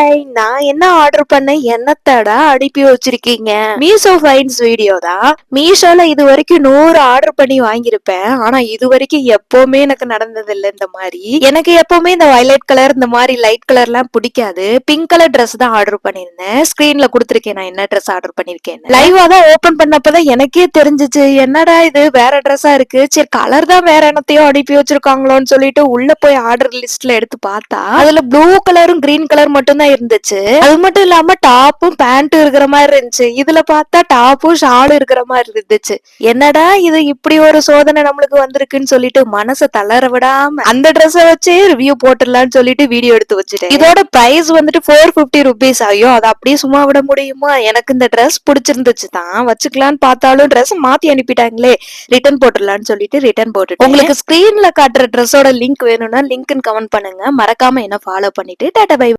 Hi, நான் என்ன order பண்ணேன், என்னத்தடா அனுப்பி வச்சிருக்கீங்க? மீஷோ ஃபைன்ஸ் வீடியோ தான். மீஷோல இது வரைக்கும் 100 ஆர்டர் பண்ணி வாங்கியிருப்பேன். ஆனா இது வரைக்கும் எப்பவுமே எனக்கு நடந்தது இல்ல இந்த மாதிரி. எனக்கு எப்பவுமே இந்த வயலட் கலர், இந்த மாதிரி லைட் கலர் எல்லாம் பிடிக்காது. பிங்க் கலர் ட்ரெஸ் தான் ஆர்டர் பண்ணிருந்தேன். ஸ்கிரீன்ல கொடுத்துருக்கேன் நான் என்ன ட்ரெஸ் ஆர்டர் பண்ணிருக்கேன். லைவா தான் ஓபன் பண்ணப்பதான் எனக்கே தெரிஞ்சிச்சு, என்னடா இது வேற ட்ரெஸ்ஸா இருக்கு. சரி, கலர் தான் வேற என்னத்தையோ அனுப்பி வச்சிருக்காங்களோன்னு சொல்லிட்டு உள்ள போய் ஆர்டர் லிஸ்ட்ல எடுத்து பார்த்தா அதுல ப்ளூ கலரும் கிரீன் கலர் மட்டும் தான் இருந்துச்சு. அது மட்டும் இல்லாம டாப்பும் பேண்ட்டும் இருக்கிற மாதிரி இருந்துச்சு. இதுல பார்த்தா டாப்பும் ஷாலும் இருக்கிற மாதிரி இருந்துச்சு. என்னடா இது இப்படி ஒரு சோதனை நம்மளுக்கு வந்திருக்குன்னு சொல்லிட்டு மனசை தளர விடாம அந்த ட்ரெஸ்ஸை வச்சே ரிவ்யூ போட்டுடலாம்னு சொல்லிட்டு வீடியோ எடுத்து வச்சுட்டேன். இதோட பிரைஸ் வந்துட்டு 450 rupees. ஐயோ, அதை அப்படியே சும்மா விட முடியுமா? எனக்கு இந்த ட்ரெஸ் பிடிச்சிருந்துச்சு தான் வச்சுக்கலான்னு பார்த்தாலும் ட்ரெஸ் மாத்தி அனுப்பிட்டாங்களே, ரிட்டர்ன் போட்டுடலாம்னு சொல்லிட்டு ரிட்டர்ன் போட்டு உங்களுக்கு ஸ்கிரீன்ல காட்டுற ட்ரெஸ்ஸோட லிங்க் வேணும்னா லிங்க் கமெண்ட் பண்ணுங்க. மறக்காம என்ன ஃபாலோ பண்ணிட்டு டாடா பை.